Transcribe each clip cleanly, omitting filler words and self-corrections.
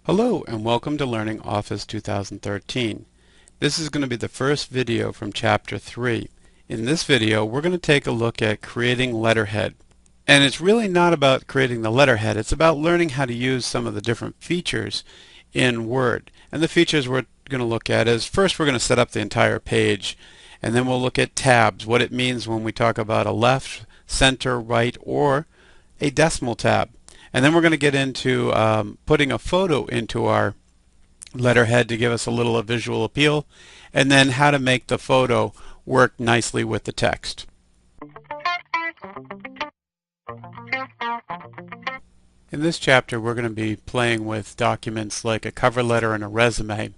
Hello and welcome to Learning Office 2013. This is going to be the first video from Chapter 3. In this video we're going to take a look at creating letterhead. And it's really not about creating the letterhead, it's about learning how to use some of the different features in Word. And the features we're going to look at is, first we're going to set up the entire page, and then we'll look at tabs, what it means when we talk about a left, center, right, or a decimal tab. And then we're going to get into putting a photo into our letterhead to give us a little visual appeal, and then how to make the photo work nicely with the text. In this chapter we're going to be playing with documents like a cover letter and a resume.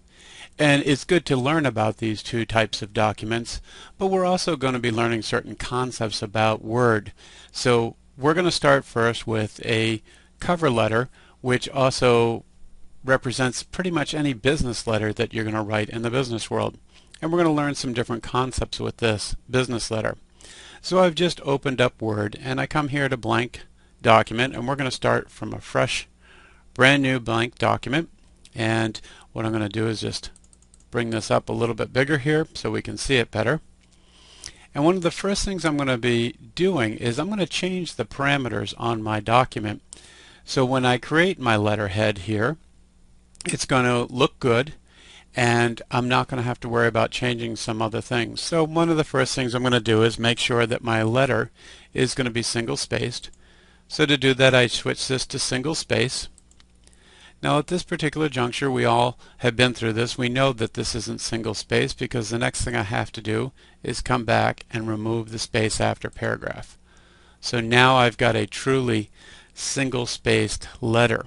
And it's good to learn about these two types of documents, but we're also going to be learning certain concepts about Word. So we're going to start first with a cover letter, which also represents pretty much any business letter that you're going to write in the business world. And we're going to learn some different concepts with this business letter. So I've just opened up Word and I come here to blank document, and we're going to start from a fresh brand new blank document. And what I'm going to do is just bring this up a little bit bigger here so we can see it better. And one of the first things I'm going to be doing is I'm going to change the parameters on my document. So when I create my letterhead here, it's going to look good, and I'm not going to have to worry about changing some other things. So one of the first things I'm going to do is make sure that my letter is going to be single spaced. So to do that I switch this to single space. Now at this particular juncture, we all have been through this. We know that this isn't single space, because the next thing I have to do is come back and remove the space after paragraph. So now I've got a truly single-spaced letter.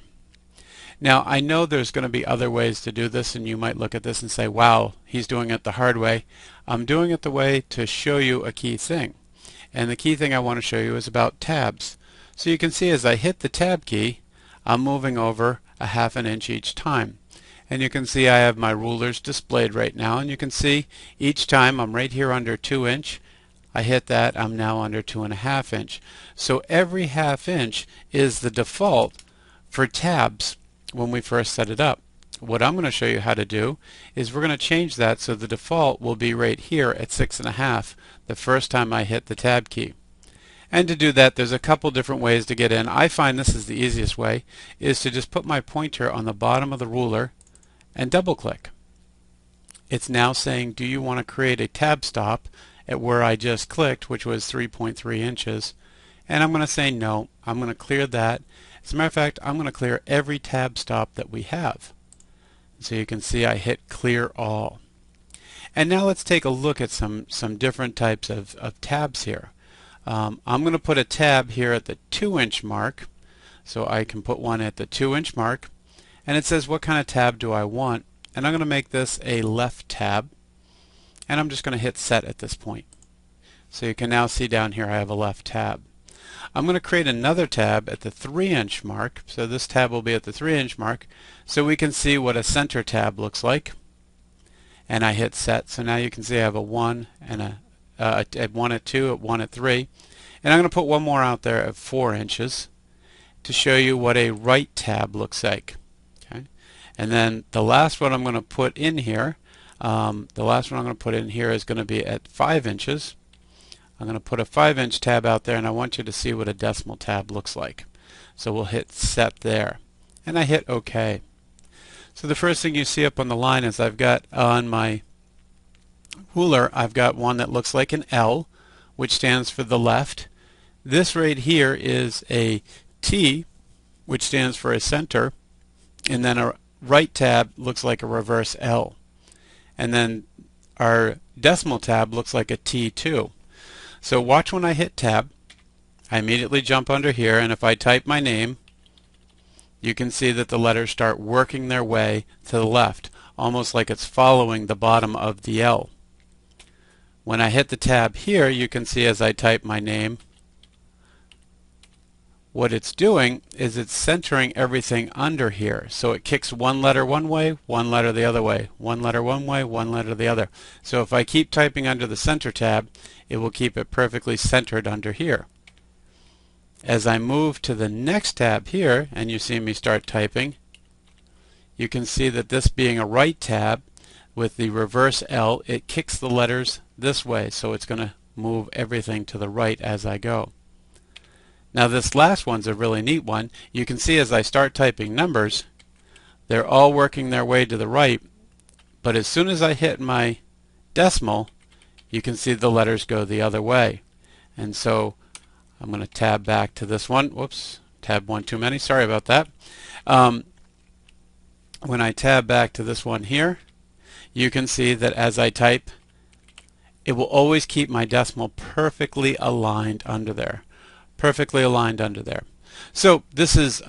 Now I know there's going to be other ways to do this, and you might look at this and say, wow, he's doing it the hard way. I'm doing it the way to show you a key thing. And the key thing I want to show you is about tabs. So you can see as I hit the tab key, I'm moving over a ½ an inch each time. And you can see I have my rulers displayed right now, and you can see each time I'm right here under 2 inch. I hit that, I'm now under 2½ inch. So every ½ inch is the default for tabs when we first set it up. What I'm going to show you how to do is we're going to change that so the default will be right here at 6½ the first time I hit the tab key. And to do that, there's a couple different ways to get in. I find this is the easiest way, is to just put my pointer on the bottom of the ruler and double click. It's now saying, do you want to create a tab stop at where I just clicked, which was 3.3 inches. And I'm going to say no. I'm going to clear that. As a matter of fact, I'm going to clear every tab stop that we have. So you can see I hit clear all. And now let's take a look at some different types of tabs here. I'm going to put a tab here at the 2 inch mark. So I can put one at the 2 inch mark. And it says what kind of tab do I want. And I'm going to make this a left tab. And I'm just going to hit set at this point. So you can now see down here I have a left tab. I'm going to create another tab at the 3 inch mark. So this tab will be at the 3 inch mark, so we can see what a center tab looks like. And I hit set. So now you can see I have a 1 and a 1 at 2, a 1 at 3. And I'm going to put one more out there at 4 inches to show you what a right tab looks like. Okay? And then the last one I'm going to put in here is going to be at 5 inches. I'm going to put a 5 inch tab out there, and I want you to see what a decimal tab looks like. So we'll hit set there. And I hit OK. So the first thing you see up on the line is I've got on my ruler, I've got one that looks like an L, which stands for the left. This right here is a T, which stands for a center. And then a right tab looks like a reverse L. And then our decimal tab looks like a T2. So watch when I hit tab. I immediately jump under here, and if I type my name, you can see that the letters start working their way to the left, almost like it's following the bottom of the L. When I hit the tab here, you can see as I type my name, what it's doing is it's centering everything under here. So it kicks one letter one way, one letter the other way, one letter one way, one letter the other. So if I keep typing under the center tab, it will keep it perfectly centered under here. As I move to the next tab here, and you see me start typing, you can see that this being a right tab with the reverse L, it kicks the letters this way, so it's going to move everything to the right as I go. Now this last one's a really neat one. You can see as I start typing numbers, they're all working their way to the right, but as soon as I hit my decimal, you can see the letters go the other way. And so I'm going to tab back to this one. Whoops, tab one too many, sorry about that. When I tab back to this one here, you can see that as I type, it will always keep my decimal perfectly aligned under there. Perfectly aligned under there. So this is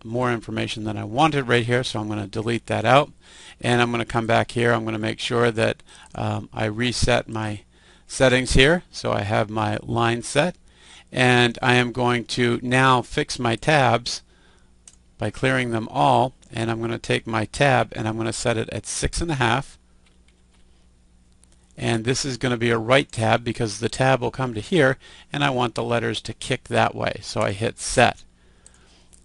more information than I wanted right here, so I'm going to delete that out. And I'm going to come back here. I'm going to make sure that I reset my settings here, so I have my line set. And I am going to now fix my tabs by clearing them all. And I'm going to take my tab and I'm going to set it at 6.5. And this is going to be a right tab because the tab will come to here and I want the letters to kick that way. So I hit set.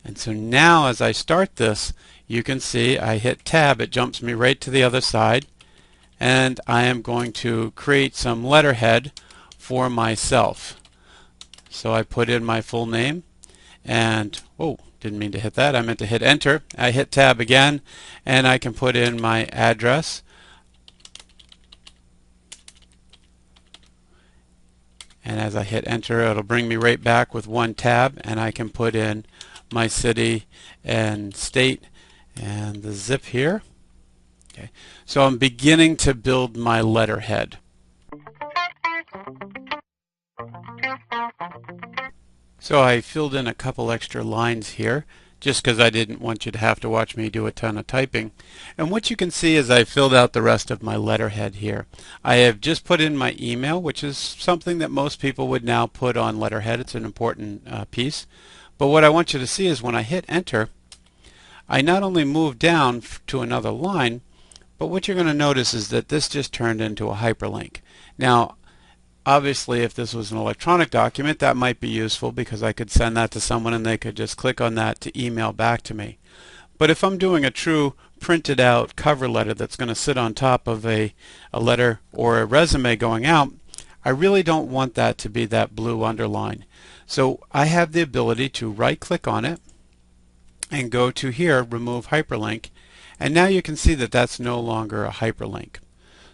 And so now as I start this, you can see I hit tab, it jumps me right to the other side, and I am going to create some letterhead for myself. So I put in my full name and, whoa, didn't mean to hit that, I meant to hit enter. I hit tab again and I can put in my address. And as I hit enter, it'll bring me right back with one tab, and I can put in my city and state and the zip here. Okay. So I'm beginning to build my letterhead. So I filled in a couple extra lines here just because I didn't want you to have to watch me do a ton of typing. And what you can see is I filled out the rest of my letterhead here. I have just put in my email, which is something that most people would now put on letterhead. It's an important piece. But what I want you to see is when I hit enter, I not only move down to another line, but what you're going to notice is that this just turned into a hyperlink. Now, obviously, if this was an electronic document, that might be useful because I could send that to someone and they could just click on that to email back to me. But if I'm doing a true printed out cover letter that's going to sit on top of a letter or a resume going out, I really don't want that to be that blue underline. So I have the ability to right click on it and go to here, remove hyperlink, and now you can see that that's no longer a hyperlink.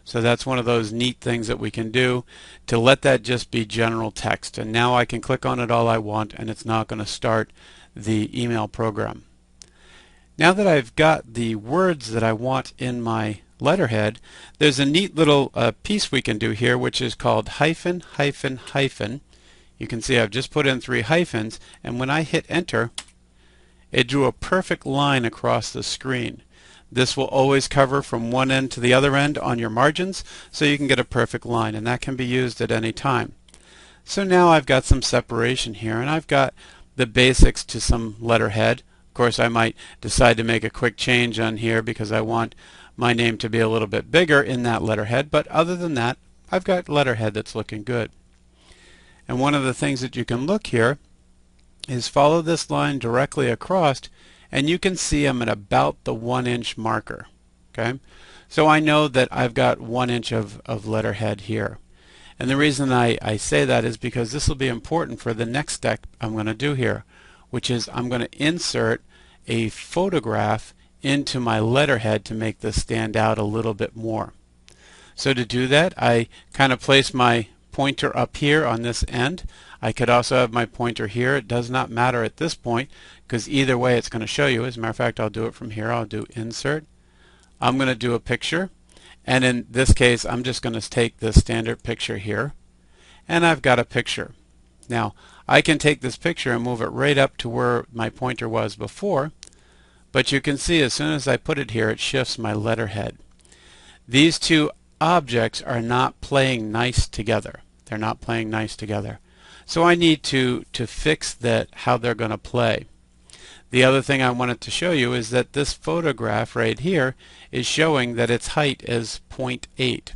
So that's one of those neat things that we can do to let that just be general text. And now I can click on it all I want and it's not going to start the email program. Now that I've got the words that I want in my letterhead, there's a neat little piece we can do here which is called hyphen, hyphen, hyphen. You can see I've just put in 3 hyphens, and when I hit enter, it drew a perfect line across the screen. This will always cover from one end to the other end on your margins, so you can get a perfect line, and that can be used at any time. So now I've got some separation here, and I've got the basics to some letterhead. Of course, I might decide to make a quick change on here because I want my name to be a little bit bigger in that letterhead, but other than that, I've got letterhead that's looking good. And one of the things that you can look here is follow this line directly across, and you can see I'm at about the 1-inch marker. Okay, so I know that I've got 1 inch of letterhead here. And the reason I say that is because this will be important for the next step I'm going to do here, which is I'm going to insert a photograph into my letterhead to make this stand out a little bit more. So to do that, I kind of place my pointer up here on this end. I could also have my pointer here. It does not matter at this point because either way it's going to show you. As a matter of fact, I'll do it from here. I'll do insert. I'm going to do a picture, and in this case I'm just going to take the standard picture here, and I've got a picture. Now I can take this picture and move it right up to where my pointer was before, but you can see as soon as I put it here it shifts my letterhead. These two objects are not playing nice together. They're not playing nice together. So I need to fix that, how they're going to play. The other thing I wanted to show you is that this photograph right here is showing that its height is 0.8.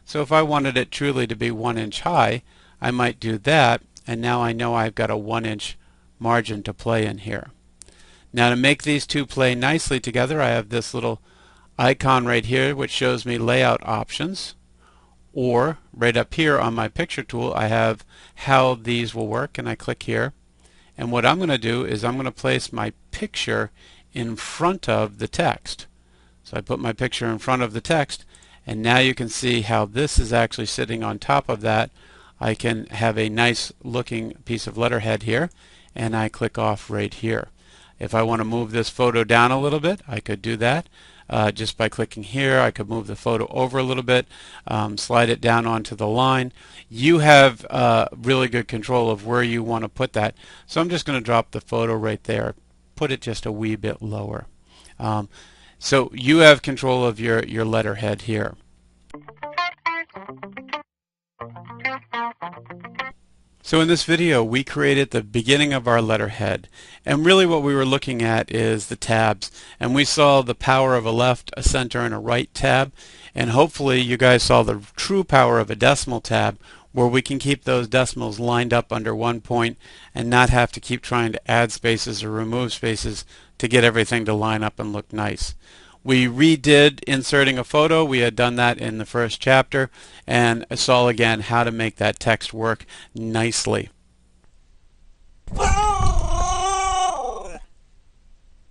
So if I wanted it truly to be 1 inch high, I might do that, and now I know I've got a 1 inch margin to play in here. Now to make these two play nicely together, I have this little icon right here which shows me layout options, or right up here on my picture tool I have how these will work, and I click here, and what I'm going to do is I'm going to place my picture in front of the text. So I put my picture in front of the text, and now you can see how this is actually sitting on top of that. I can have a nice looking piece of letterhead here, and I click off right here. If I want to move this photo down a little bit, I could do that just by clicking here. I could move the photo over a little bit, slide it down onto the line. You have really good control of where you want to put that. So I'm just going to drop the photo right there, put it just a wee bit lower. So you have control of your letterhead here. So in this video we created the beginning of our letterhead, and really what we were looking at is the tabs, and we saw the power of a left, a center, and a right tab, and hopefully you guys saw the true power of a decimal tab, where we can keep those decimals lined up under one point and not have to keep trying to add spaces or remove spaces to get everything to line up and look nice. We redid inserting a photo. We had done that in the first chapter, and saw again how to make that text work nicely.